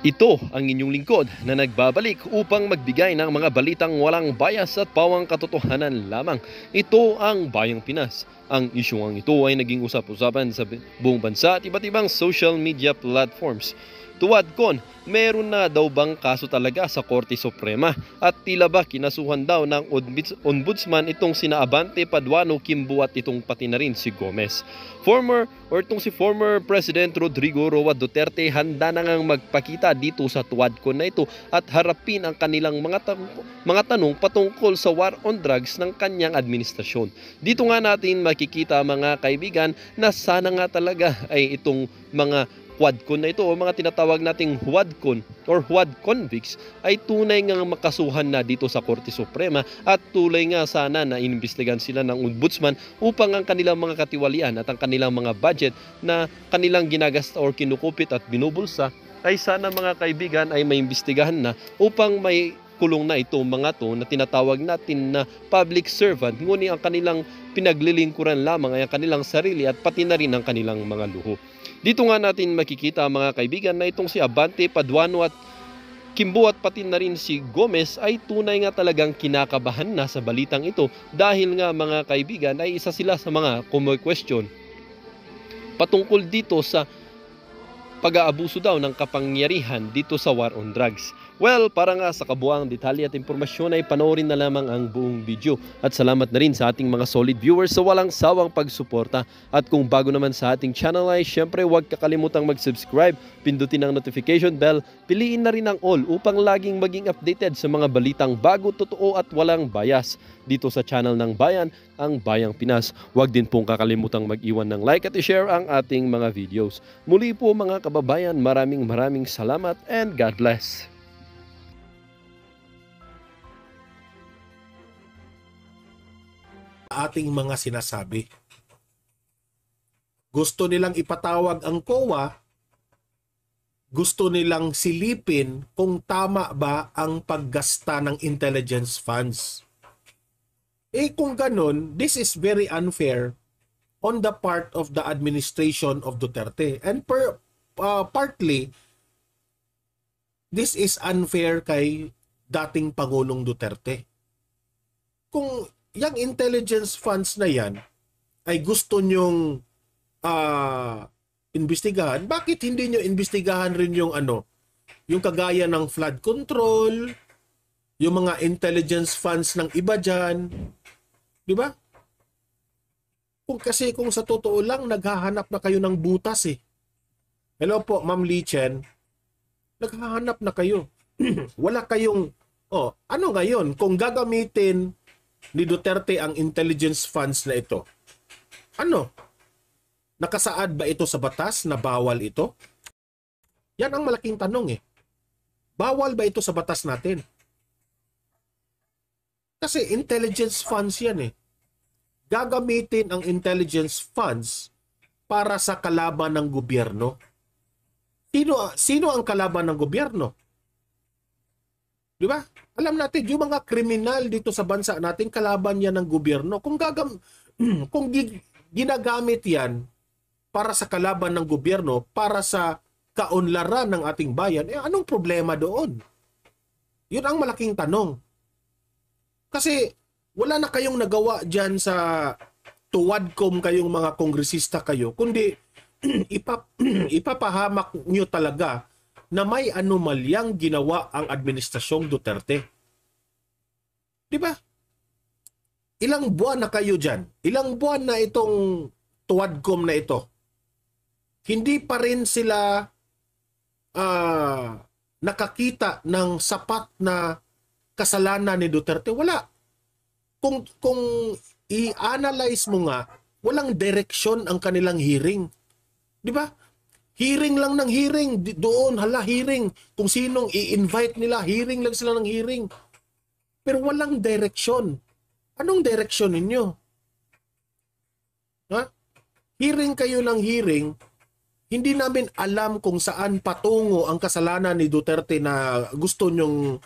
Ito ang inyong lingkod na nagbabalik upang magbigay ng mga balitang walang bias at pawang katotohanan lamang. Ito ang Bayang Pinas. Ang isyung ito ay naging usap-usapan sa buong bansa at iba't ibang social media platforms. Tuwad kon, meron na daw bang kaso talaga sa Korte Suprema at tila ba kinasuhan daw ng ombudsman itong sina Abante Paduano, Kimbo at itong pati na rin si Gomez. Itong si former President Rodrigo Roa Duterte handa na ngang magpakita dito sa tuwadkon na ito at harapin ang kanilang mga tanong patungkol sa war on drugs ng kanyang administrasyon. Dito nga natin makikita mga kaibigan na sana nga talaga ay itong mga Quadcon na ito o mga tinatawag nating Huadcon or Huad convicts ay tunay nga makasuhan na dito sa Korte Suprema at tulay nga sana na inimbestigahan sila ng ombudsman upang ang kanilang mga katiwalian at ang kanilang mga budget na kanilang ginagasta or kinukupit at binubulsa ay sana mga kaibigan ay maimbestigahan na upang may kulong na ito mga to na tinatawag natin na public servant, ngunit ang kanilang pinaglilingkuran lamang ay ang kanilang sarili at pati na rin ang kanilang mga luho. Dito nga natin makikita mga kaibigan na itong si Abante Paduano at Kimbo at pati na rin si Gomez ay tunay nga talagang kinakabahan na sa balitang ito dahil nga mga kaibigan ay isa sila sa mga question patungkol dito sa pag-aabuso daw ng kapangyarihan dito sa war on drugs. Well, para nga sa kabuang detalye at impormasyon ay panoorin na lamang ang buong video. At salamat na rin sa ating mga solid viewers sa walang sawang pagsuporta. At kung bago naman sa ating channel ay syempre huwag kakalimutang mag-subscribe, pindutin ang notification bell, piliin na rin ang all upang laging maging updated sa mga balitang bago, totoo at walang bias dito sa channel ng Bayan, ang Bayang Pinas. Huwag din pong kakalimutang mag-iwan ng like at i-share ang ating mga videos. Muli po mga kababayan, maraming salamat and God bless. Ating mga sinasabi. Gusto nilang ipatawag ang COA, gusto nilang silipin kung tama ba ang paggasta ng intelligence funds. Kung ganun, this is very unfair on the part of the administration of Duterte. And partly, this is unfair kay dating Pangulong Duterte. Kung yung intelligence funds na yan ay gusto nyong imbestigahan, bakit hindi nyo imbestigahan rin yung yung kagaya ng flood control, yung mga intelligence funds ng iba dyan, di ba? Kung sa totoo lang, naghahanap na kayo ng butas eh. Hello po, Ma'am Lichen. Naghahanap na kayo. Wala kayong, ano ngayon, kung gagamitin ni Duterte ang intelligence funds na ito, nakasaad ba ito sa batas na bawal ito? Yan ang malaking tanong eh. Bawal ba ito sa batas natin? Kasi intelligence funds yan eh. Gagamitin ang intelligence funds para sa kalaban ng gobyerno. Sino ang kalaban ng gobyerno? Di ba? Alam natin, yung mga kriminal dito sa bansa natin, kalaban yan ng gobyerno. Kung ginagamit yan para sa kalaban ng gobyerno, para sa kaunlaran ng ating bayan, anong problema doon? Yun ang malaking tanong. Kasi wala na kayong nagawa dyan sa tuwadkom kayong mga kongresista kayo, kundi ipapahamak nyo talaga na may anomalyang ginawa ang administrasyong Duterte. Di ba? Ilang buwan na kayo dyan? Ilang buwan na itong tuwadkom na ito? Hindi pa rin sila nakakita ng sapat na kasalanan ni Duterte. Wala. Kung i-analyze mo nga, walang direksyon ang kanilang hearing. Di ba? Hearing lang ng hearing. Doon, hearing. Kung sinong i-invite nila, hearing lang sila ng hearing. Pero walang direksyon. Anong direksyon ninyo? Ha? Hearing kayo ng hearing, hindi namin alam kung saan patungo ang kasalanan ni Duterte na gusto nyong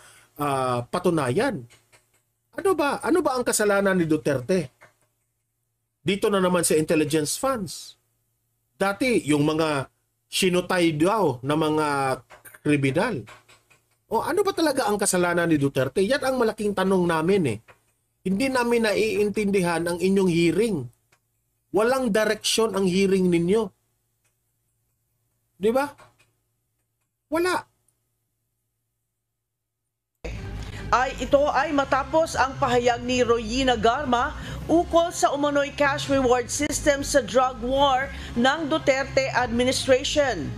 patunayan. Ano ba ang kasalanan ni Duterte? Dito na naman sa intelligence funds. Dati, yung mga sinutay daw na mga kriminal. O ano ba talaga ang kasalanan ni Duterte? Yan ang malaking tanong namin eh. Hindi namin naiintindihan ang inyong hearing. Walang direksyon ang hearing ninyo. Di ba? Wala. Ito ay matapos ang pahayag ni Royina Garma ukol sa umano'y cash reward system sa drug war ng Duterte administration.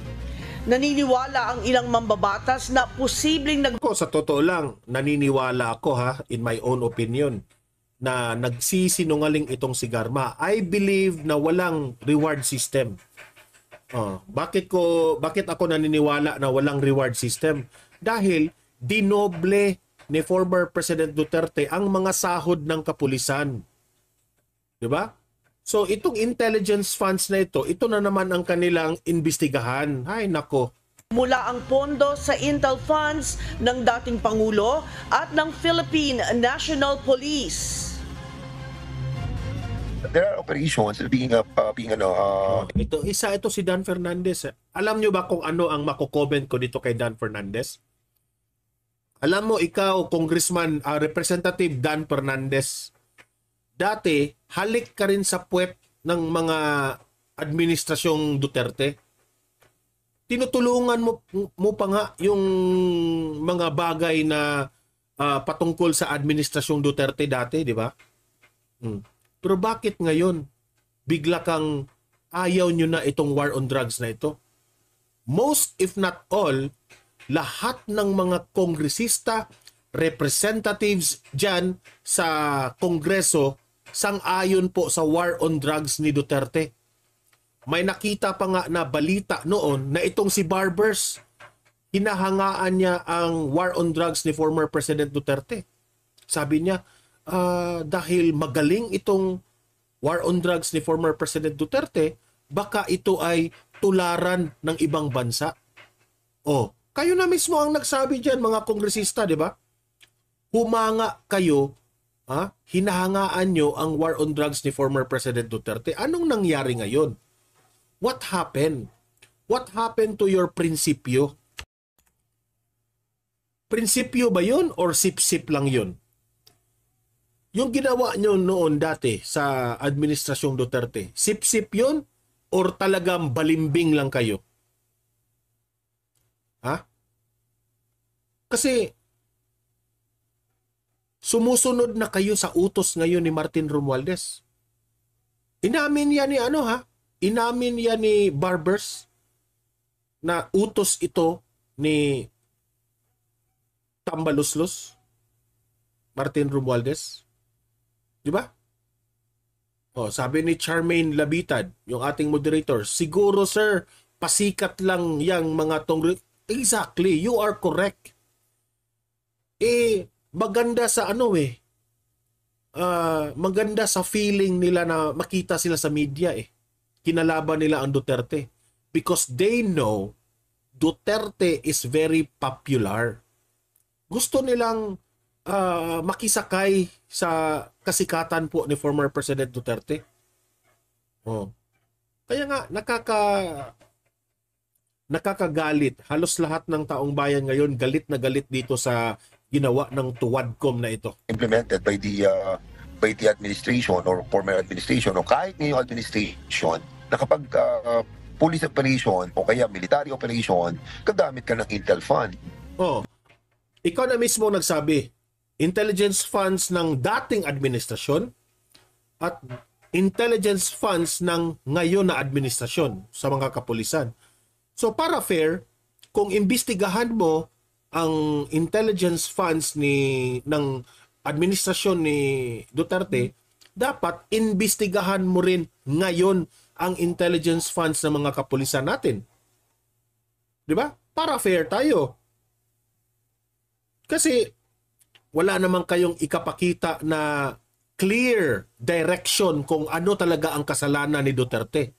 Naniniwala ang ilang mambabatas na posibleng Sa totoo lang, naniniwala ako in my own opinion, na nagsisinungaling itong si Garma. I believe na walang reward system. Bakit ako naniniwala na walang reward system? Dahil dinoble ni former President Duterte ang mga sahod ng kapulisan. 'Di ba? So itong intelligence funds na ito na naman ang kanilang imbestigahan. Ay nako. mula ang pondo sa Intel funds ng dating Pangulo at ng Philippine National Police. There are operations being Ito si Dan Fernandez. Alam nyo ba kung ano ang mako-comment ko dito kay Dan Fernandez? Alam mo, ikaw, Congressman, Representative Dan Fernandez, dati, halik ka rin sa puwet ng mga administrasyong Duterte. Tinutulungan mo pa nga yung mga bagay na patungkol sa administrasyong Duterte dati, di ba? Pero bakit ngayon bigla kang ayaw nyo na itong war on drugs na ito? Most if not all, lahat ng mga kongresista, representatives dyan sa Kongreso, sang-ayon po sa war on drugs ni Duterte. May nakita pa nga na balita noon na itong si Barbers, hinahangaan niya ang war on drugs ni former President Duterte. Sabi niya, dahil magaling itong war on drugs ni former President Duterte, baka ito ay tularan ng ibang bansa. Kayo na mismo ang nagsabi dyan, mga kongresista, di ba? Humanga kayo, hinahangaan nyo ang war on drugs ni former President Duterte. Anong nangyari ngayon? What happened? What happened to your prinsipyo? Prinsipyo ba yun or sip-sip lang yun? Yung ginawa nyo noon dati sa Administrasyong Duterte, sip-sip yun or talagang balimbing lang kayo? Kasi sumusunod na kayo sa utos ngayon ni Martin Romualdez. Inamin yan ni Inamin yan ni Barbers na utos ito ni Tambaluslos, Martin Romualdez. Di ba? Sabi ni Charmaine Labitad, yung ating moderator, siguro sir, pasikat lang yang mga Exactly, you are correct. Maganda sa maganda sa feeling nila na makita sila sa media Kinalaban nila ang Duterte because they know Duterte is very popular. Gusto nilang makisakay sa kasikatan po ni former President Duterte. Kaya nga nakakagalit. Halos lahat ng taong bayan ngayon galit na galit dito sa ginawa ng Tuwadcom na ito. Implemented by the administration or former administration o kahit ngayong administration na kapag police operation o kaya military operation, gagamit ka ng Intel Fund. Ikaw na mismo nagsabi, intelligence funds ng dating administrasyon at intelligence funds ng ngayon na administrasyon sa mga kapulisan. So para fair, kung imbestigahan mo ang intelligence funds ng administrasyon ni Duterte, dapat imbestigahan mo rin ngayon ang intelligence funds ng mga kapulisan natin. 'Di ba? Para fair tayo. Kasi wala namang kayong ikapakita na clear direction kung ano talaga ang kasalanan ni Duterte.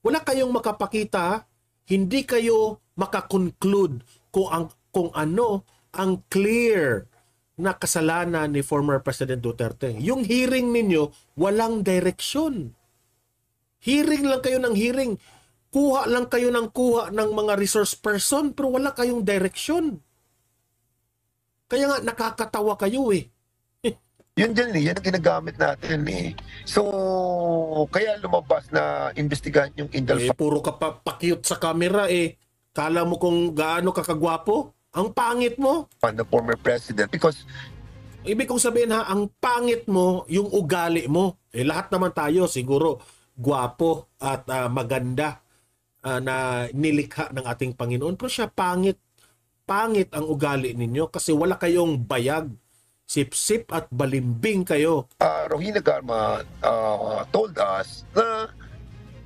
Wala kayong makapakita, hindi kayo makakonclude kung ano ang clear na kasalanan ni former President Duterte. Yung hearing ninyo, walang direksyon. Hearing lang kayo ng hearing. Kuha lang kayo ng kuha ng mga resource person pero wala kayong direksyon. Kaya nga nakakatawa kayo eh. Yun dyan eh, yan ang ginagamit natin eh. So, kaya lumabas na investigahan yung Intel Puro ka pa pakyut sa camera eh. Kala mo kung gaano kakagwapo? Ang pangit mo. Fund ng former president because Ibig kong sabihin ha, ang pangit mo, yung ugali mo. Lahat naman tayo siguro gwapo at maganda na nilikha ng ating Panginoon. Pero siya pangit. Pangit ang ugali ninyo kasi wala kayong bayag. Sip-sip at balimbing kayo. Rohina Garma told us na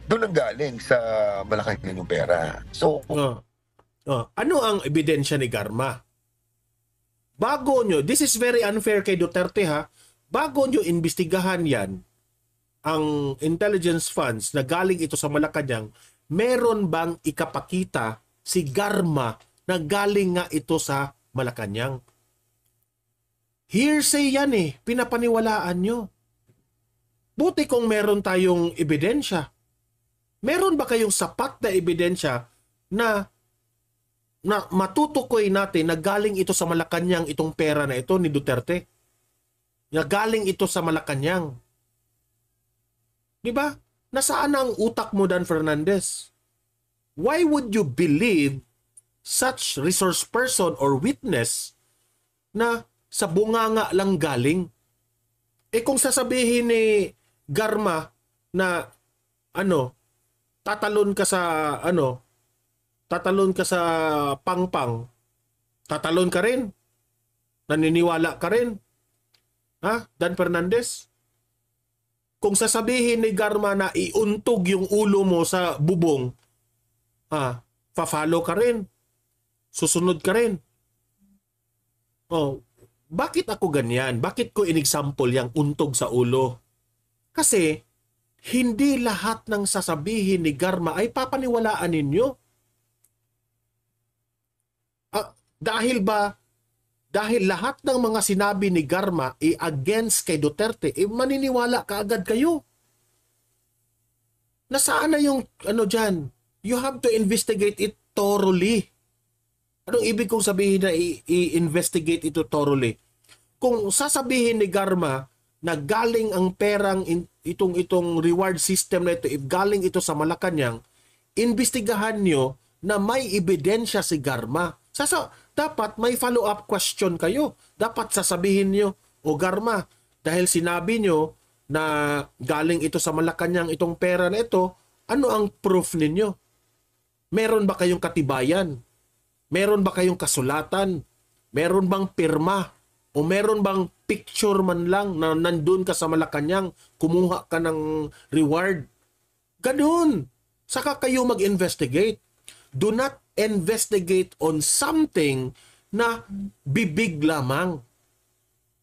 doon ang galing sa Malacanang yung pera. So, Ano ang ebidensya ni Garma? Bago nyo, this is very unfair kay Duterte ha, bago nyo imbestigahan yan, ang intelligence funds na galing ito sa Malacanang, meron bang ikapakita si Garma na galing nga ito sa Malacanang? Hearsay yan eh, pinapaniwalaan nyo. Buti kung meron tayong ebidensya. Meron ba kayong sapat na ebidensya na matutukoy natin na galing ito sa Malacanang itong pera na ito ni Duterte? Na galing ito sa Malacanang. Di ba? Nasaan ang utak mo, Dan Fernandez? Why would you believe such resource person or witness na sa bunganga lang galing? Kung sasabihin ni Garma na tatalon ka sa pangpang, tatalon ka rin? Naniniwala ka rin? Ha, Dan Fernandez? Kung sasabihin ni Garma na iuntog yung ulo mo sa bubong, fa-follow ka rin? Susunod ka rin? Bakit ako ganyan? Bakit ko in-example yung untog sa ulo? Kasi, hindi lahat ng sasabihin ni Garma ay papaniwalaan ninyo. Dahil lahat ng mga sinabi ni Garma against kay Duterte, maniniwala ka agad kayo. Nasaan na yung dyan? You have to investigate it thoroughly. Anong ibig kong sabihin na i-investigate ito thoroughly? Kung sasabihin ni Garma na galing ang perang itong reward system na ito, if galing ito sa Malacanang, investigahan nyo na may ebidensya si Garma. Dapat may follow-up question kayo. Dapat sasabihin nyo, Garma, dahil sinabi nyo na galing ito sa Malacanang itong pera na ito, ano ang proof ninyo? Meron ba kayong katibayan? Meron ba kayong kasulatan? Meron bang pirma? O meron bang picture man lang na nandun ka sa Malacanang, kumuha ka ng reward? Ganun. Saka kayo mag-investigate. Do not investigate on something na bibig lamang.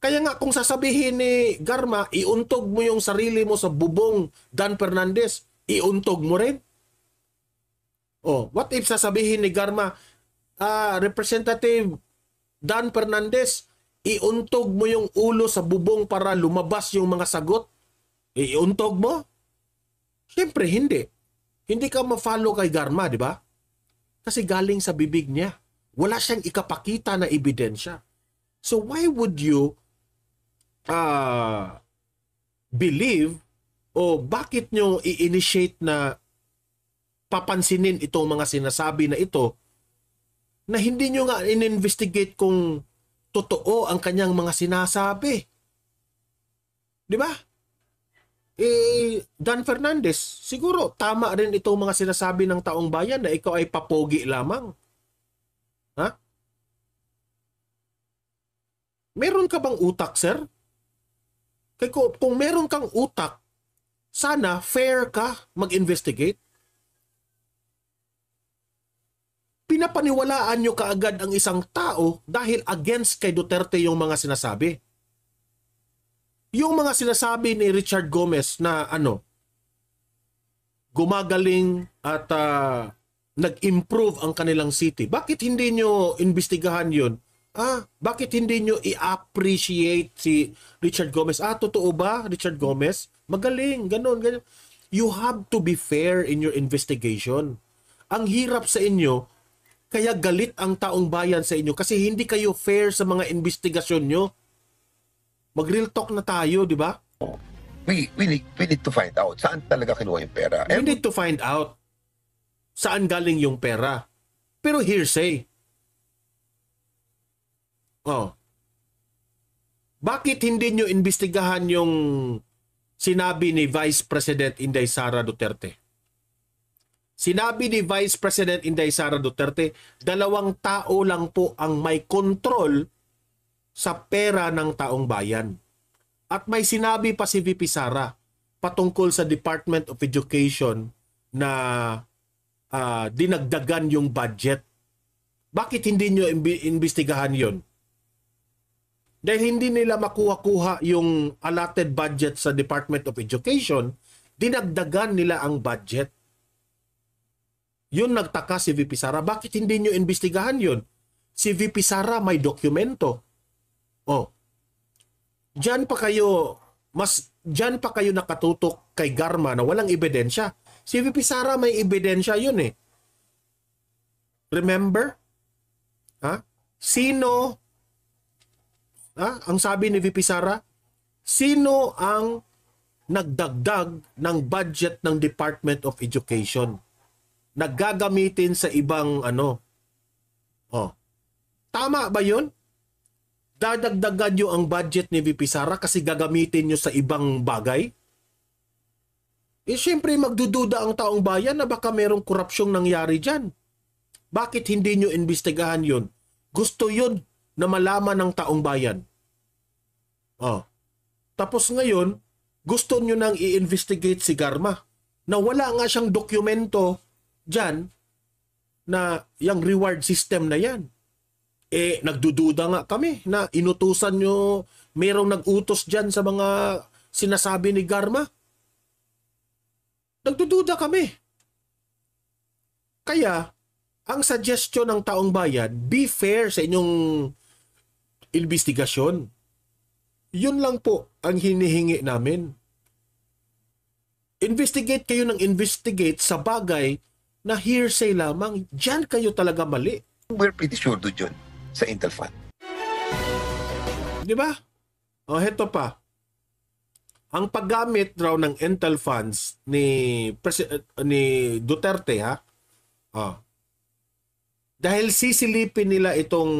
Kaya nga kung sasabihin ni Garma, iuntog mo yung sarili mo sa bubong, Dan Fernandez, iuntog mo rin? What if sasabihin ni Garma, Representative Dan Fernandez, iuntog mo yung ulo sa bubong para lumabas yung mga sagot? Iuntog mo? Siyempre, hindi. Hindi ka ma-follow kay Garma, di ba? Kasi galing sa bibig niya. Wala siyang ikapakita na ebidensya. So why would you believe o bakit nyo i-initiate na papansinin itong mga sinasabi na ito na hindi nyo nga in-investigate kung totoo ang kanyang mga sinasabi? Di ba? Dan Fernandez, siguro tama rin itong mga sinasabi ng taong bayan na ikaw ay papogi lamang. Ha? Meron ka bang utak, sir? Kung meron kang utak, sana fair ka mag-investigate. Pinapaniwalaan nyo kaagad ang isang tao dahil against kay Duterte yung mga sinasabi. Yung mga sinasabi ni Richard Gomez na gumagaling at nag-improve ang kanilang city. Bakit hindi nyo investigahan yun? Bakit hindi nyo i-appreciate si Richard Gomez? Totoo ba, Richard Gomez? Magaling, ganun. You have to be fair in your investigation. Ang hirap sa inyo, kaya galit ang taong bayan sa inyo kasi hindi kayo fair sa mga investigasyon nyo. Mag-real talk na tayo, di ba? We need to find out saan talaga kinuha yung pera. We need to find out saan galing yung pera. Pero hearsay. Oh. Bakit hindi nyo imbestigahan yung sinabi ni Vice President Inday Sara Duterte? Sinabi ni Vice President Inday Sara Duterte, 2 tao lang po ang may kontrol sa pera ng taong bayan. At may sinabi pa si VP Sara patungkol sa Department of Education na dinagdagan yung budget. Bakit hindi nyo imbestigahan yon? Dahil hindi nila makuha-kuha yung allotted budget sa Department of Education, dinagdagan nila ang budget. Yun nagtaka si VP Sara. Bakit hindi nyo imbestigahan yun? Si VP Sara may dokumento. Oh. Diyan pa kayo nakatutok kay Garma na walang ebidensya. Si VP Sara may ebidensya yun eh. Remember? Sino ang sabi ni VP Sara, sino ang nagdagdag ng budget ng Department of Education? Naggagamitin sa ibang Tama ba yun? Dadagdagan nyo ang budget ni VP Sara kasi gagamitin nyo sa ibang bagay? Siyempre magdududa ang taong bayan na baka merong korupsyong nangyari dyan. Bakit hindi nyo imbestigahan yun? Gusto yun na malaman ng taong bayan. Tapos ngayon, gusto nyo nang i-investigate si Garma na wala nga siyang dokumento dyan na yung reward system na yan. Nagdududa nga kami na inutusan nyo, merong nag-utos dyan sa mga sinasabi ni Garma. Nagdududa kami. Kaya, ang suggestion ng taong bayan, be fair sa inyong investigasyon. Yun lang po ang hinihingi namin. Investigate kayo ng investigate sa bagay na hearsay lamang. Diyan kayo talaga mali. We're pretty sure doon yun sa Intel Fund. Di ba? Heto pa. Ang paggamit raw ng Intel funds ni Duterte dahil sisilipin nila itong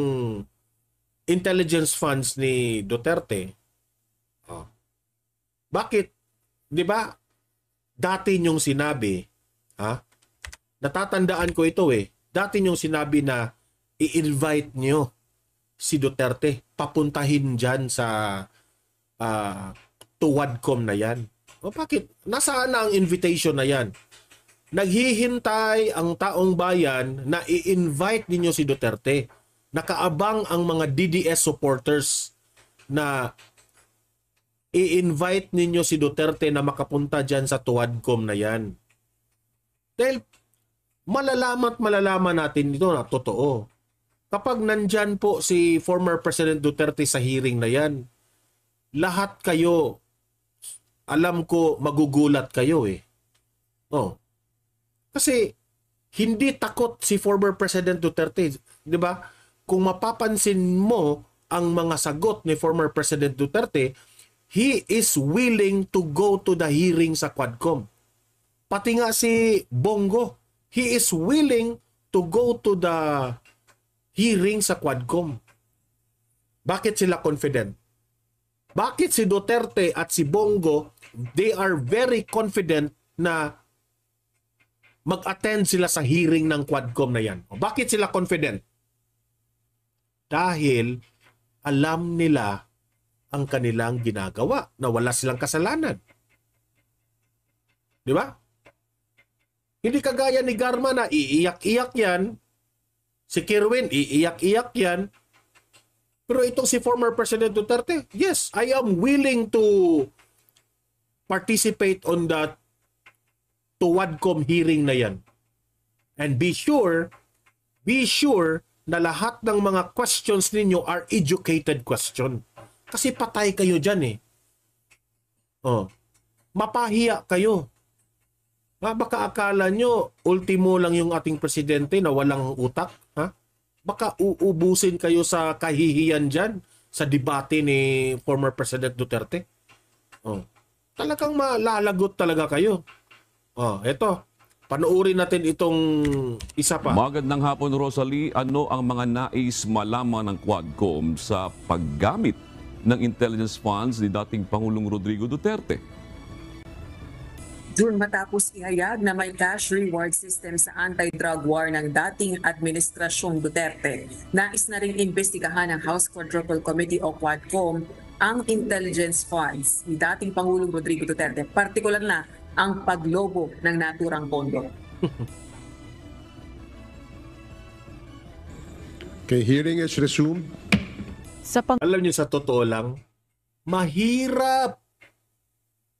intelligence funds ni Duterte. Bakit? 'Di ba? Dati niyong sinabi, natatandaan ko ito Dati niyong sinabi na i-invite niyo si Duterte papuntahin diyan sa Tuwadcom na yan. Bakit? Nasaan na ang invitation na yan? Naghihintay ang taong bayan na i-invite ninyo si Duterte. Nakaabang ang mga DDS supporters na i-invite ninyo si Duterte na makapunta dyan sa Tuwadcom na yan. Dahil malalaman natin ito na totoo. Kapag nandyan po si former President Duterte sa hearing na yan, lahat kayo, alam ko magugulat kayo Kasi hindi takot si former President Duterte, 'di ba? Kung mapapansin mo ang mga sagot ni former President Duterte, he is willing to go to the hearing sa Quadcom. Pati nga si Bongo, he is willing to go to the hearing sa Quadcom. Bakit sila confident? Bakit si Duterte at si Bongo, they are very confident na mag-attend sila sa hearing ng Quadcom na yan? Bakit sila confident? Dahil alam nila ang kanilang ginagawa na wala silang kasalanan. Di ba? Hindi kagaya ni Garma na iiyak-iyak yan. Si Kirwin, iiyak-iyak yan. Pero itong si former President Duterte, yes, I am willing to participate on that Tuwadcom hearing na yan. And be sure na lahat ng mga questions ninyo are educated question. Kasi patay kayo dyan Mapahiya kayo. Baka akala nyo, ultimo lang yung ating presidente na walang utak. Ha? Baka uubusin kayo sa kahihiyan dyan sa debate ni former President Duterte. Oh. Talagang malalagot talaga kayo. Eto. Panoorin natin itong isa pa. Magandang hapon, Rosalie. Ano ang mga nais malaman ng Quadcom sa paggamit ng intelligence funds ni dating Pangulong Rodrigo Duterte? June matapos ihayag na may cash reward system sa anti-drug war ng dating Administrasyong Duterte, nais na rin imbestigahan ng House Quadruple Committee o Quadcom ang intelligence funds ni dating Pangulong Rodrigo Duterte, partikular na ang paglobo ng naturang pondo. Okay, hearing is resumed. Alam niyo, sa totoo lang, mahirap.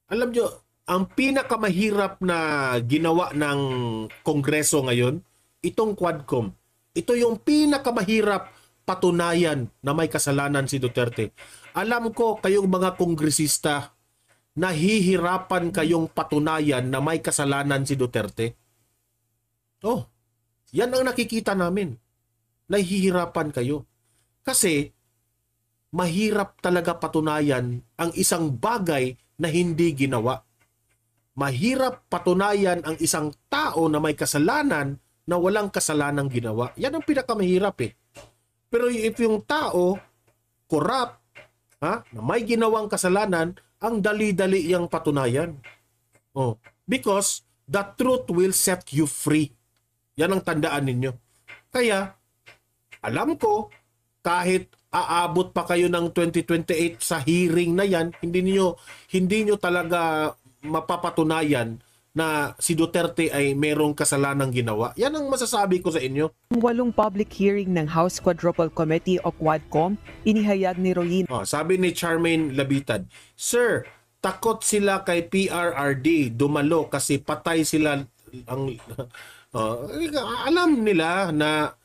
Alam niyo, ang pinakamahirap na ginawa ng Kongreso ngayon, itong Quadcom. Ito yung pinakamahirap patunayan na may kasalanan si Duterte. Alam ko kayong mga kongresista, nahihirapan kayong patunayan na may kasalanan si Duterte. Yan ang nakikita namin. Nahihirapan kayo. Kasi mahirap talaga patunayan ang isang bagay na hindi ginawa. Mahirap patunayan ang isang tao na may kasalanan na walang kasalanang ginawa. Yan ang pinakamahirap eh. Pero if yung tao corrupt, na may ginawang kasalanan, ang dali-dali yang patunayan. Because the truth will set you free. Yan ang tandaan ninyo. Kaya, alam ko, kahit aabot pa kayo ng 2028 sa hearing na yan, hindi nyo talaga mapapatunayan na si Duterte ay merong kasalanang ginawa. Yan ang masasabi ko sa inyo. Walong public hearing ng House Quadruple Committee o Quadcom, inihayag ni Royin. Sabi ni Charmaine Labitad, Sir, takot sila kay PRRD, dumalo kasi patay sila. Alam nila na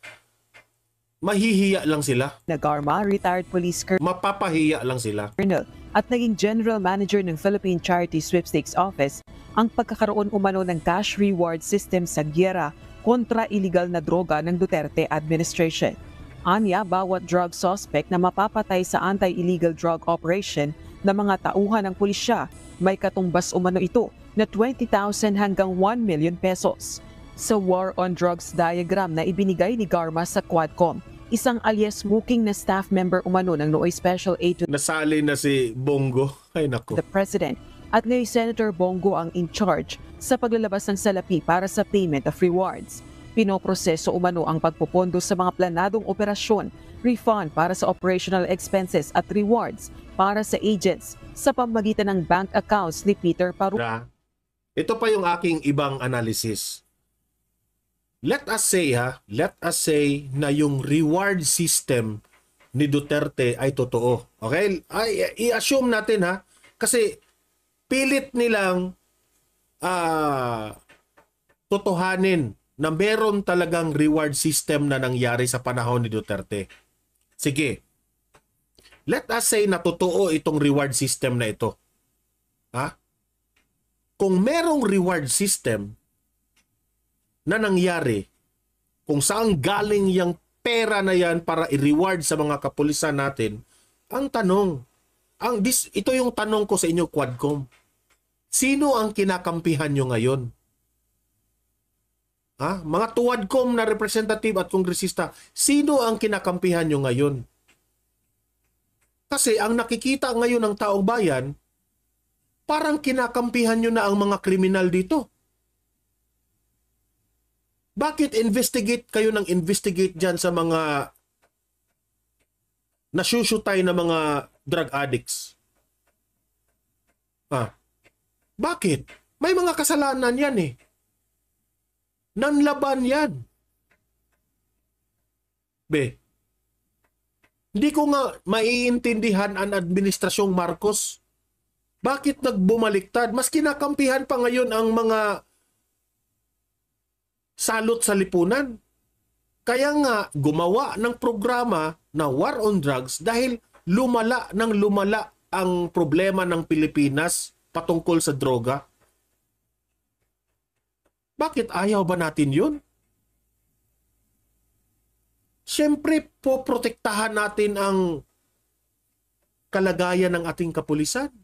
mahihiya lang sila. Nagarma, retired police colonel Mapapahiya lang sila. at naging general manager ng Philippine Charity Sweepstakes Office ang pagkakaroon umano ng cash reward system sa giyera kontra iligal na droga ng Duterte administration. Anya, bawat drug suspect na mapapatay sa anti-illegal drug operation ng mga tauhan ng pulisya, may katumbas umano ito na 20,000 hanggang 1 million pesos. Sa War on Drugs diagram na ibinigay ni Garma sa Quadcom, isang alias smoking na staff member umano ng Nooy Special Aid to Nasali na si Bongo. Ay nako. the President at ngayon Senator Bongo ang in charge sa paglalabas ng salapi para sa payment of rewards. Pinoproseso umano ang pagpupondo sa mga planadong operasyon, refund para sa operational expenses at rewards para sa agents sa pamamagitan ng bank accounts ni Peter Paru. Ito pa yung aking ibang analysis. Let us say na yung reward system ni Duterte ay totoo. Okay? I-assume natin ha, kasi pilit nilang totohanin na meron talagang reward system na nangyari sa panahon ni Duterte. Sige. Let us say na totoo itong reward system na ito. Ha? Kung merong reward system na nangyari, kung saan galing yung pera na yan para i-reward sa mga kapulisan natin, ang tanong, ito yung tanong ko sa inyo, Quadcom. Sino ang kinakampihan nyo ngayon? Ha? Mga Quadcom na representative at kongresista, sino ang kinakampihan nyo ngayon? Kasi ang nakikita ngayon ng taong bayan, parang kinakampihan nyo na ang mga kriminal dito. Bakit investigate kayo ng investigate dyan sa mga nasusyutay na mga drug addicts? Bakit? May mga kasalanan yan eh. Nanlaban yan. Hindi ko nga maiintindihan ang Administrasyong Marcos. Bakit nagbumaliktad? Mas kinakampihan pa ngayon ang mga salot sa lipunan. Kaya nga gumawa ng programa na War on Drugs dahil lumala ang problema ng Pilipinas patungkol sa droga. Bakit ayaw ba natin yun? Siyempre, poprotektahan natin ang kalagayan ng ating kapulisan.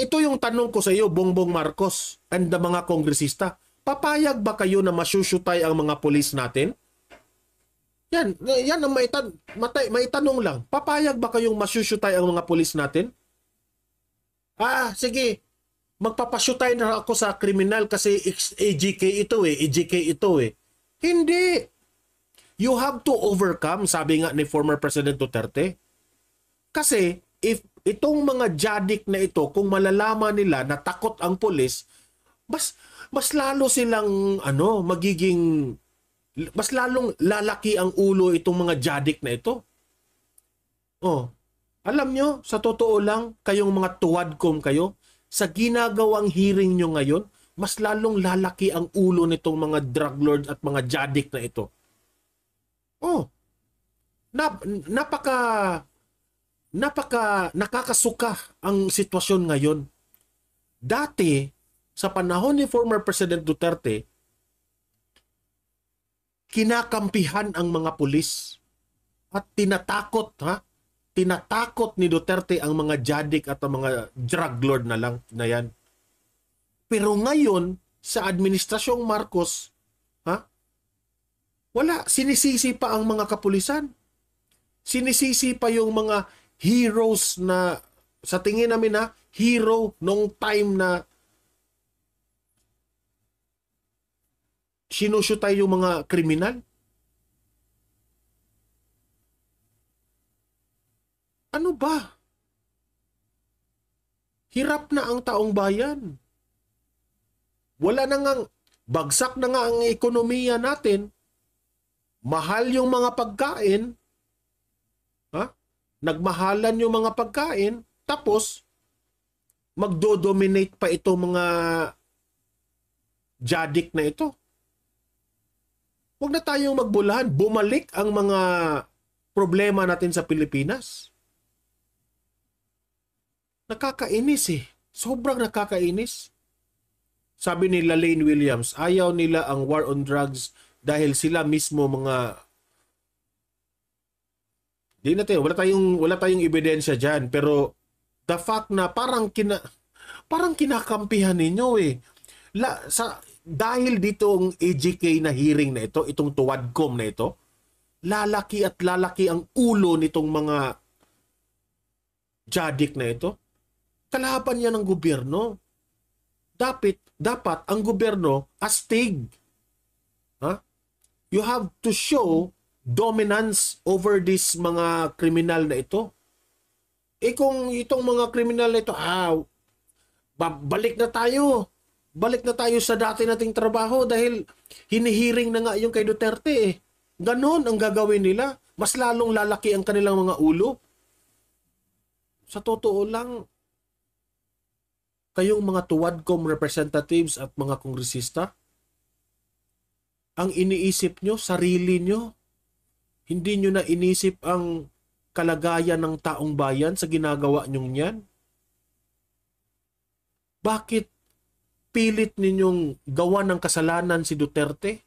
Ito yung tanong ko sa iyo, Bongbong Marcos and the mga kongresista. Papayag ba kayo na masyusyutay ang mga pulis natin? Yan ang maitanong lang. Papayag ba kayong masyusyutay ang mga pulis natin? Sige. Magpapasyutay na ako sa kriminal kasi AGK ito eh. Hindi. You have to overcome, sabi nga ni former President Duterte. Kasi if itong mga jadik na ito, kung malalaman nila na takot ang pulis, mas lalo silang mas lalong lalaki ang ulo itong mga jadik na ito. Alam nyo, sa totoo lang, kayong mga tuwadkom kayo, sa ginagawang hearing nyo ngayon, mas lalong lalaki ang ulo nitong mga drug lord at mga jadik na ito. Nakakasuka ang sitwasyon ngayon. Dati, sa panahon ni former President Duterte, kinakampihan ang mga pulis at tinatakot ni Duterte ang mga jadik at ang mga drug lord na yan. Pero ngayon, sa administrasyong Marcos, wala, sinisisi pa ang mga kapulisan. Sinisisi pa yung mga heroes na, sa tingin namin hero nung time na sinusyutay yung mga kriminal. Ano ba? Hirap na ang taong bayan. Wala na ngang, bagsak na nga ang ekonomiya natin. Mahal yung mga pagkain. Nagmahalan yung mga pagkain. Tapos, magdo-dominate pa itong mga jadik na ito. Huwag na tayong magbulahan. Bumalik ang mga problema natin sa Pilipinas. Nakakainis Sobrang nakakainis. Sabi ni Lane Williams, ayaw nila ang war on drugs dahil sila mismo mga wala tayong ebidensya diyan, pero the fact na parang kinakampihan ninyo dahil ditong AGK na hearing na ito, itong tuwadkom na ito, lalaki at lalaki ang ulo nitong mga jadik na ito. Kalaban yan ng gobyerno. Dapat ang gobyerno astig. You have to show dominance over this mga kriminal na ito. Kung itong mga kriminal na ito, balik na tayo. Balik na tayo sa dati nating trabaho dahil hinihiring na nga yung kay Duterte. Ganon ang gagawin nila. Mas lalong lalaki ang kanilang mga ulo. Sa totoo lang, kayong mga tuwadkom representatives at mga kongresista, ang iniisip nyo, sarili nyo. Hindi nyo na inisip ang kalagayan ng taong bayan sa ginagawa nyong yan. Bakit pilit ninyong gawa ng kasalanan si Duterte?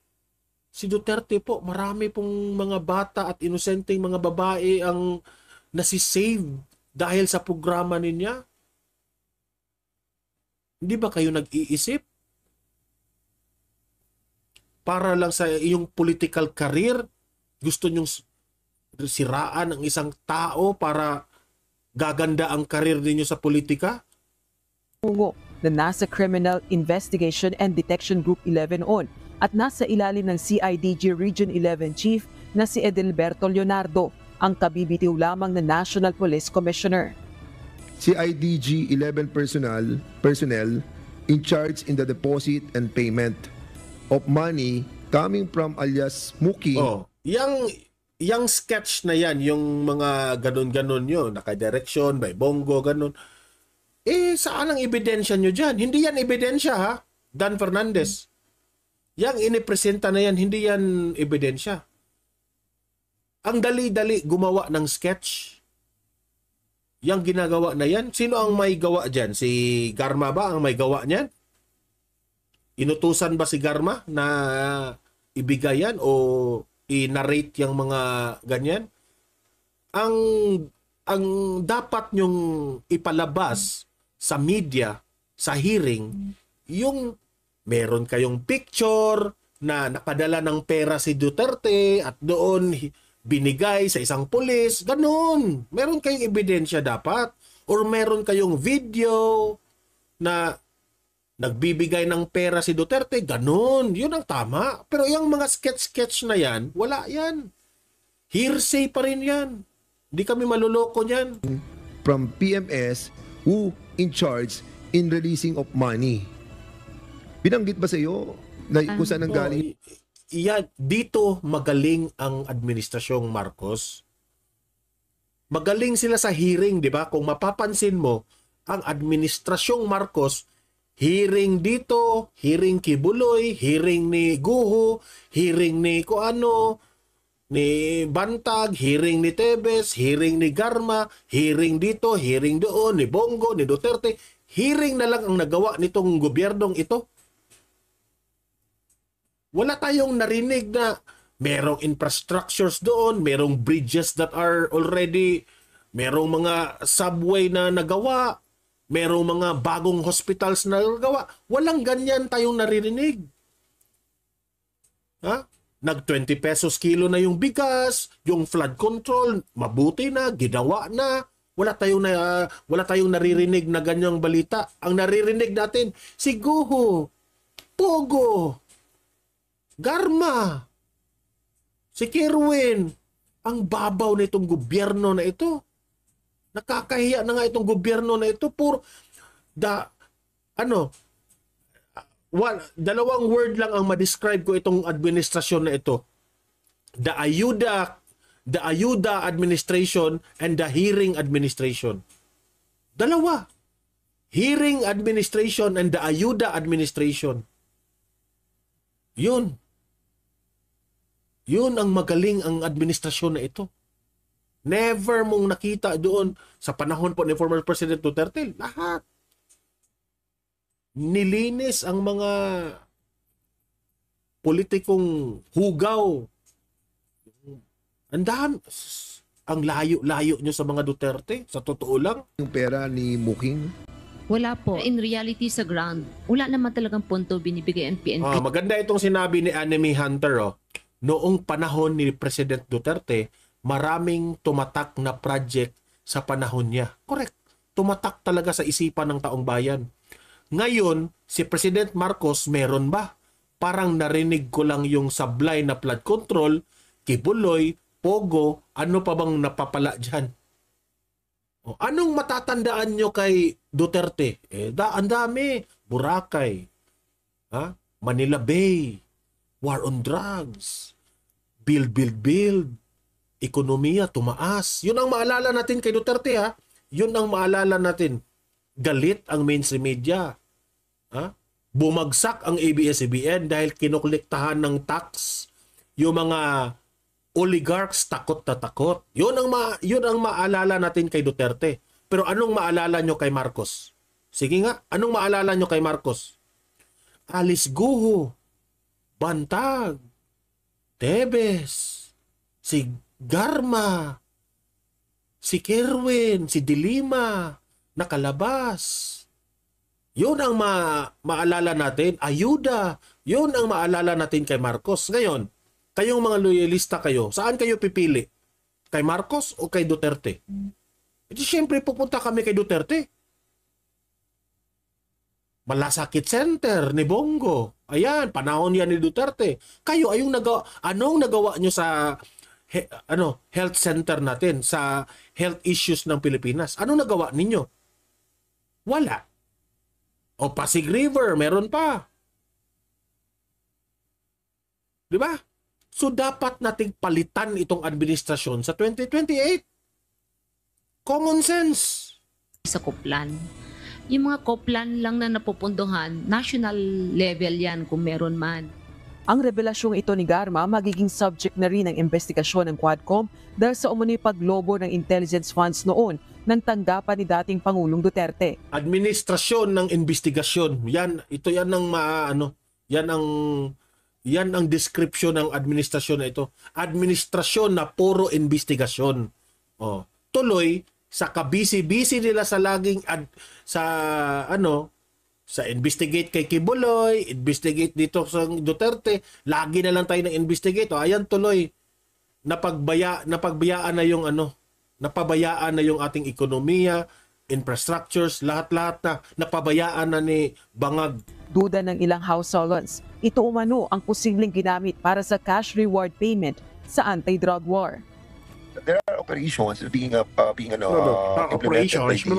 Si Duterte po, marami pong mga bata at inosenteng mga babae ang nasisave dahil sa programa niya. Hindi ba kayo nag-iisip? Para lang sa iyong political career, gusto nyong siraan ang isang tao para gaganda ang career ninyo sa politika? Na nasa Criminal Investigation and Detection Group 11 at nasa ilalim ng CIDG Region 11 Chief na si Edelberto Leonardo, ang kabibitiw lamang na National Police Commissioner. CIDG 11 personnel in charge in the deposit and payment of money coming from alias Muki. Yang sketch na yan, yung mga ganun-ganun yun, naka-direction, by bongo, ganun. Saan ang ebidensya nyo dyan? Hindi yan ebidensya, Dan Fernandez. Yang inipresenta na yan, hindi yan ebidensya. Ang dali-dali gumawa ng sketch. Yang ginagawa na yan, sino ang may gawa dyan? Si Garma ba ang may gawa niyan? Inutusan ba si Garma na ibigay yan o i-narrate yung mga ganyan? Ang dapat nyong ipalabas sa media, sa hearing, yung meron kayong picture na nakadala ng pera si Duterte at doon binigay sa isang pulis, ganun. Meron kayong ebidensya dapat. Or meron kayong video na nagbibigay ng pera si Duterte, ganun. Yun ang tama. Pero yung mga sketch-sketch na yan, wala yan. Hearsay pa rin yan. Hindi kami maluloko niyan. From PMS who in charge in releasing of money. Binanggit ba sa iyo na kung saan ang galing? Dito magaling ang administrasyong Marcos. Magaling sila sa hearing, di ba? Kung mapapansin mo, ang administrasyong Marcos, hearing dito, hearing kay Buloy, hearing ni Guho, hearing ni ni Bantag, hearing ni Tebes, hearing ni Garma, hearing dito, hearing doon, ni Bongo, ni Duterte. Hearing na lang ang nagawa nitong gobyernong ito. Wala tayong narinig na merong infrastructures doon, merong bridges that are already, merong mga subway na nagawa, merong mga bagong hospitals na nagawa. Walang ganyan tayong naririnig. Ha? Nag 20 pesos kilo na yung bigas, yung flood control, mabuti na, ginawa na. Wala tayong naririnig na ganyang balita. Ang naririnig natin, si Guho, Pogo, Garma, si Kerwin. Ang babaw na itong gobyerno na ito. Nakakahiya na nga itong gobyerno na ito. Dalawang word lang ang ma-describe ko itong administrasyon na ito. The Ayuda Administration and the Hearing Administration. Dalawa. Hearing Administration and the Ayuda Administration. Yun ang magaling ang administrasyon na ito. Never mong nakita doon sa panahon po ni former President Duterte. Lahat. Nilinis ang mga politikong hugaw. Ang layo-layo nyo sa mga Duterte. Sa totoo lang. Yung pera ni Muking? Wala po. In reality sa ground, wala naman talagang punto binibigay ang PNP. Maganda itong sinabi ni Enemy Hunter. Noong panahon ni President Duterte, maraming tumatak na project sa panahon niya. Correct. Tumatak talaga sa isipan ng taong bayan. Ngayon, si President Marcos meron ba? Parang narinig ko lang yung sablay na flood control, Kibuloy, Pogo, ano pa bang napapala dyan? Anong matatandaan nyo kay Duterte? Ang dami. Boracay, Manila Bay, war on drugs, build, ekonomiya tumaas. Yun ang maalala natin kay Duterte, ha? Yun ang maalala natin. Galit ang mainstream media. Bumagsak ang ABS-CBN dahil kinukolektahan ng tax. Yung mga oligarchs takot na takot. Yun ang maalala natin kay Duterte. Pero anong maalala nyo kay Marcos? Sige nga, anong maalala nyo kay Marcos? Alice Guho, Bantag, Tebes, si Garma, si Kerwin, si Dilima, nakalabas. Yun ang maalala natin. Ayuda. Yun ang maalala natin kay Marcos. Ngayon, kayong mga loyalista kayo, saan kayo pipili? Kay Marcos o kay Duterte? Siyempre pupunta kami kay Duterte. Malasakit Center ni Bongo. Ayan, panahon yan ni Duterte. Kayo, anong nagawa nyo sa health center natin, sa health issues ng Pilipinas? Anong nagawa ninyo? Wala. O Pasig River, meron pa. Di ba? So dapat nating palitan itong administrasyon sa 2028. Common sense. Sa Koplan. Yung mga Koplan lang na napupunduhan, national level yan kung meron man. Ang revelasyong ito ni Garma magiging subject na rin ng investigasyon ng Quadcom dahil sa umano'y paglobo ng intelligence funds noon ng tanggapan ni dating Pangulong Duterte. Administrasyon ng investigasyon. Yan ang description ng administrasyon na ito. Administrasyon na puro investigasyon. Oh, tuloy sa kabisi-bisi nila sa laging sa investigate kay Kibuloy, investigate dito sa Duterte, lagi na lang tayo ng investigate. O, ayan tuloy, napabayaan na yung ating ekonomiya, infrastructures, lahat-lahat na napabayaan na ni Bangag. Duda ng ilang households, ito umano ang posibleng ginamit para sa cash reward payment sa anti-drug war. There are operations being implemented by the administration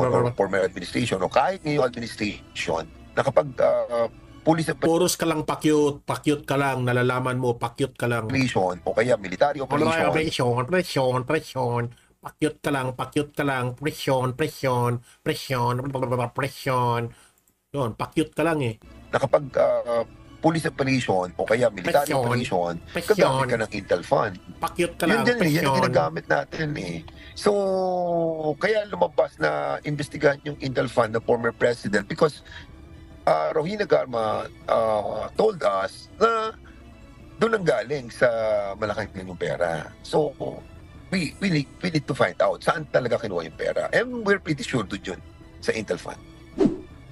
or former administration o kahit ngayong administration na kapag police Puros ka lang pakyut ka lang, nalalaman mo, pakyut ka lang. operation o kaya military operation, Presyon. Pakyut ka lang, presyon. Yun, pakyut ka lang eh. na kapag police operation o kaya military operation, gagamit ka ng Intel Fund. Pakyut ka Yun lang, din, yan presyon. ang ginagamit natin eh. So, kaya lumabas na investigahan yung Intel Fund ng former president because Rohina Garma told us na doon ang galing sa Malacanang yung pera. So, we need to find out saan talaga kinuha yung pera. And we're pretty sure doon yun sa Intel Fund.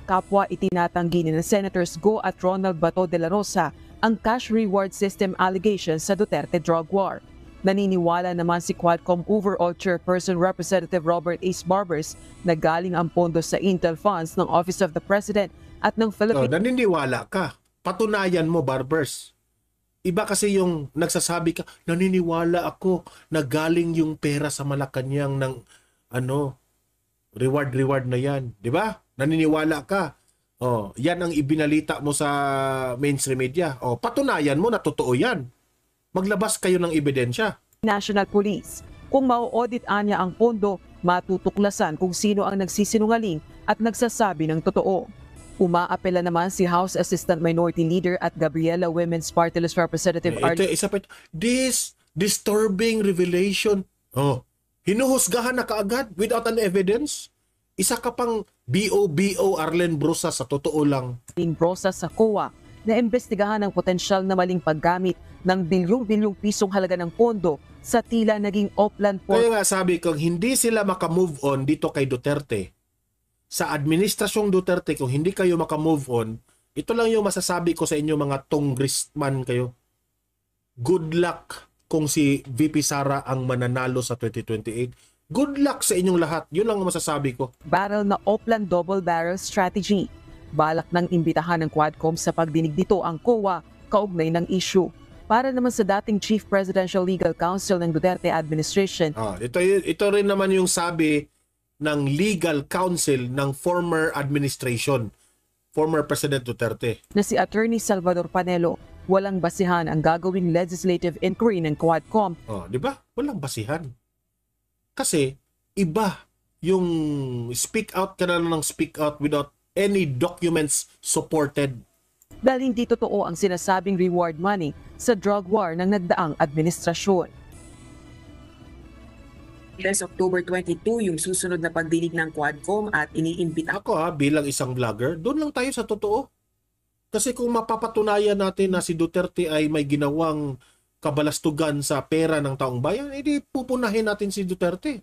Kapwa itinatanggi ni Senators Go at Ronald Bato de la Rosa ang cash reward system allegations sa Duterte drug war. Naniniwala naman si Quadcom Overall Chairperson Representative Robert Ace Barbers na galing ang pondo sa Intel Funds ng Office of the President at ng Philippine... Naniniwala ka. Patunayan mo, Barbers. Iba kasi yung nagsasabi ka, naniniwala ako na galing yung pera sa Malacanang ng reward na yan. Di ba? Naniniwala ka. Oh, yan ang ibinalita mo sa mainstream media. Oh, patunayan mo na totoo yan. Maglabas kayo ng ebidensya. National Police. Kung mau-audit niya ang pondo, matutuklasan kung sino ang nagsisinungaling at nagsasabi ng totoo. Umaapela naman si House Assistant Minority Leader at Gabriela Women's Party List Representative This disturbing revelation. Oh, hinuhusgahan na kaagad without an evidence. Isa ka pang BO Arlen Brosa sa totoo lang. Brosa sa COA na imbestigahan ang potensyal na maling paggamit ng bilyong-bilyong pisong halaga ng pondo sa tila naging Oplan Port. Kaya nga sabi ko, hindi sila makamove on dito kay Duterte. Sa administrasyong Duterte, kung hindi kayo makamove on, ito lang yung masasabi ko sa inyo mga congressman kayo. Good luck kung si VP Sara ang mananalo sa 2028. Good luck sa inyong lahat. Yun lang ang masasabi ko. Barrel na Oplan Double Barrel Strategy. Balak ng imbitahan ng Quadcom sa pagdinig nito ang COA kaugnay ng issue. Para naman sa dating Chief Presidential Legal Counsel ng Duterte Administration. Ito rin naman yung sabi ng legal counsel ng former administration, former President Duterte. Na si Attorney Salvador Panelo, walang basihan ang gagawing legislative inquiry ng Quadcom. Di ba? Walang basihan. Kasi iba yung speak out ka na ng speak out without any documents supported. Dahil hindi totoo ang sinasabing reward money sa drug war ng nagdaang administrasyon. This October 22 yung susunod na pagdinig ng Quadcom at iniimbita. Ako bilang isang vlogger, doon lang tayo sa totoo. Kasi kung mapapatunayan natin na si Duterte ay may ginawang kabalastugan sa pera ng taong bayan, edi pupunahin natin si Duterte.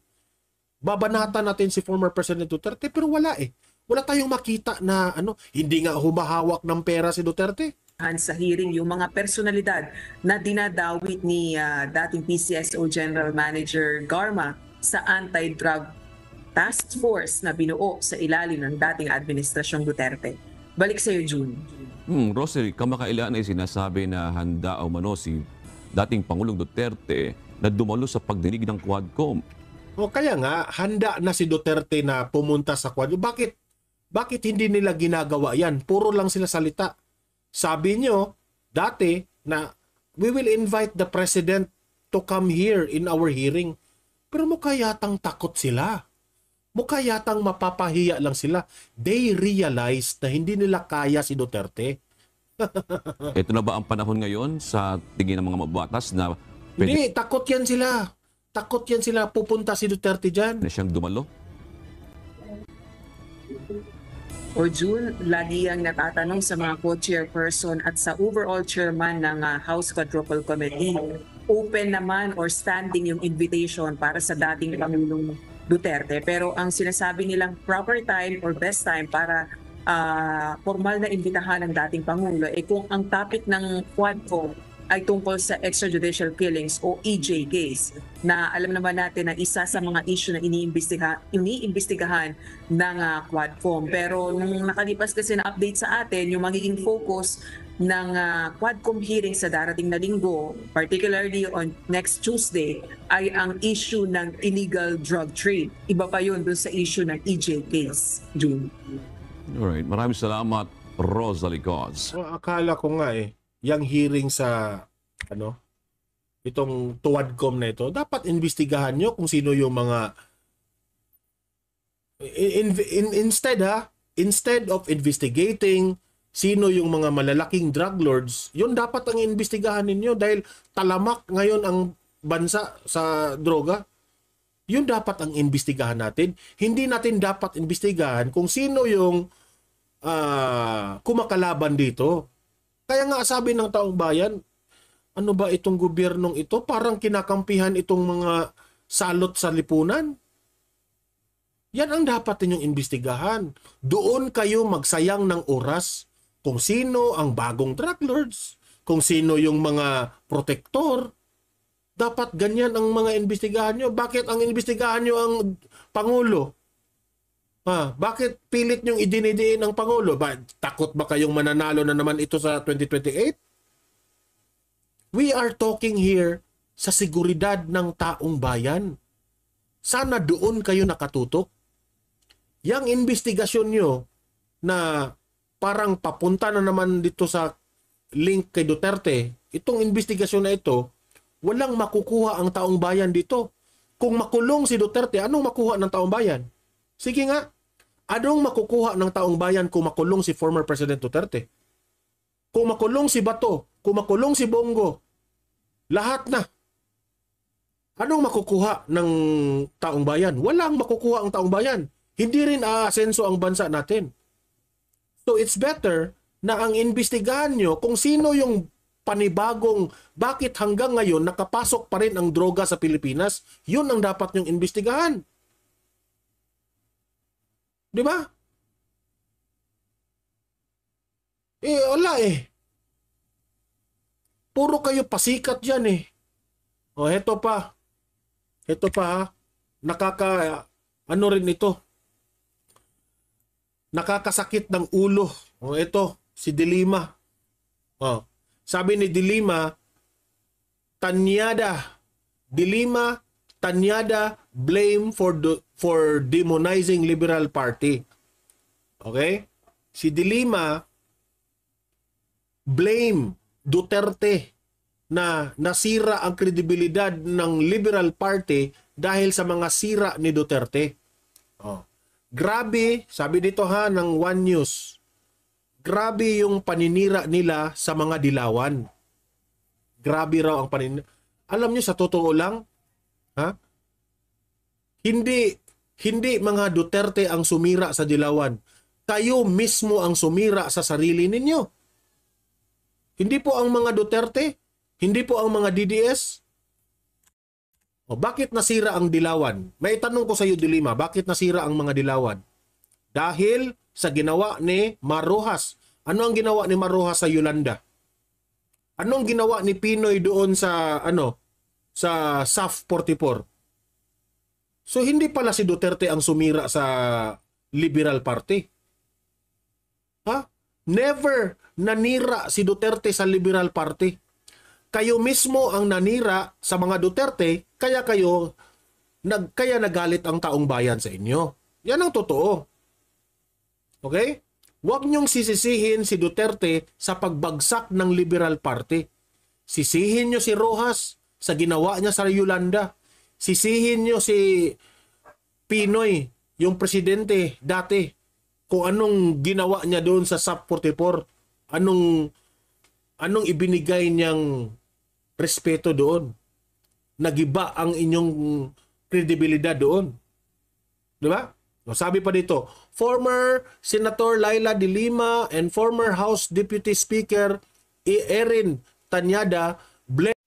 Babanatan natin si former President Duterte, pero wala eh. Wala tayong makita na hindi nga humahawak ng pera si Duterte. Sa hearing yung mga personalidad na dinadawit ni dating PCSO General Manager Garma sa anti-drug task force na binuo sa ilalim ng dating administrasyong Duterte. Balik sa iyo, June. Rosary, kamakailan ay sinasabi na handa o mano si dating Pangulong Duterte na dumalo sa pagdinig ng Quadcom. O kaya nga, handa na si Duterte na pumunta sa Quadcom. Bakit hindi nila ginagawa yan? Puro lang sila salita. Sabi nyo, dati, na we will invite the President to come here in our hearing. Pero mukha yatang takot sila. Mukha yatang mapapahiya lang sila. They realize na hindi nila kaya si Duterte. Ito na ba ang panahon ngayon sa tingin ng mga mabatas na Hindi, takot yan sila. Takot yan sila. Pupunta si Duterte dyan. na siyang dumalo? O June, lagi ang natatanong sa mga co-chairperson at sa overall chairman ng House Quadruple Committee. Open naman or standing yung invitation para sa dating Pangulong Duterte. Pero ang sinasabi nilang proper time or best time para formal na imbitahan ng dating Pangulo kung ang topic ng Quadcom ay tungkol sa extrajudicial killings o EJ case na alam naman natin na isa sa mga issue na iniimbestigahan ng Quadcom. Pero nung nakalipas kasi na update sa atin, yung magiging focus ng Quadcom hearing sa darating na linggo, particularly on next Tuesday, ay ang issue ng illegal drug trade. Iba pa yun dun sa issue ng EJ case, June. Alright, maraming salamat, Rosalie Cos. Akala ko nga yung hearing sa itong Tuwadcom na ito, dapat imbestigahan nyo kung sino yung mga instead of investigating sino yung mga malalaking drug lords, yun dapat ang imbestigahan ninyo dahil talamak ngayon ang bansa sa droga. Yun dapat ang imbestigahan natin. Hindi natin dapat imbestigahan kung sino yung kumakalaban dito. Kaya nga sabi ng taong bayan, ano ba itong gobyernong ito? Parang kinakampihan itong mga salot sa lipunan. Yan ang dapat ninyong imbestigahan. Doon kayo magsayang ng oras kung sino ang bagong drug lords, kung sino yung mga protektor. Dapat ganyan ang mga imbestigahan nyo. Bakit ang imbestigahan nyo ang Pangulo? Bakit pilit nyong idinidiin ang Pangulo? Takot ba kayong mananalo na naman ito sa 2028? We are talking here sa seguridad ng taong bayan. Sana doon kayo nakatutok. Yang investigasyon nyo na parang papunta na naman dito sa link kay Duterte, itong investigasyon na ito, walang makukuha ang taong bayan dito. Kung makulong si Duterte, anong makuha ng taong bayan? Sige nga, anong makukuha ng taong bayan kung makulong si former President Duterte? Kung makulong si Bato, kung makulong si Bongo, lahat na. Anong makukuha ng taong bayan? Walang makukuha ang taong bayan. Hindi rin aasenso ang bansa natin. So it's better na ang imbestigahan nyo kung sino yung panibagong bakit hanggang ngayon nakapasok pa rin ang droga sa Pilipinas, yun ang dapat nyong imbestigahan. Di ba? Wala Puro kayo pasikat dyan heto pa. Heto pa ano rin ito. Nakakasakit ng ulo. Ito, si Dilima. Sabi ni Dilima, Tanyada blame for demonizing Liberal Party. Okay? Si Dilima blame Duterte na nasira ang kredibilidad ng Liberal Party dahil sa mga sira ni Duterte. Grabe, sabi dito ng One News, grabe yung paninira nila sa mga dilawan. Grabe raw ang paninira. Alam niyo sa totoo lang, Hindi mga Duterte ang sumira sa dilawan. Kayo mismo ang sumira sa sarili ninyo. Hindi po ang mga Duterte, hindi po ang mga DDS. Bakit nasira ang dilawan? May tanong ko sa iyo, Dilima, bakit nasira ang mga dilawan? Dahil sa ginawa ni Marrojas. Ano ang ginawa ni Marrojas sa Yolanda? Anong ginawa ni Pinoy doon sa sa SAF 44? So hindi pala si Duterte ang sumira sa Liberal Party. Never nanira si Duterte sa Liberal Party. Kayo mismo ang nanira sa mga Duterte, kaya nagalit ang taong bayan sa inyo. Yan ang totoo. Okay? Huwag niyong sisisihin si Duterte sa pagbagsak ng Liberal Party. Sisihin niyo si Rojas sa ginawa niya sa Yolanda. Sisihin niyo si Pinoy, yung presidente dati, kung anong ginawa niya doon sa SAP 44. Anong ibinigay niyang respeto doon? Nagiba ang inyong kredibilidad doon. Di ba? Sabi pa dito, former Senator Laila de Lima and former House Deputy Speaker Erin Tanyada blame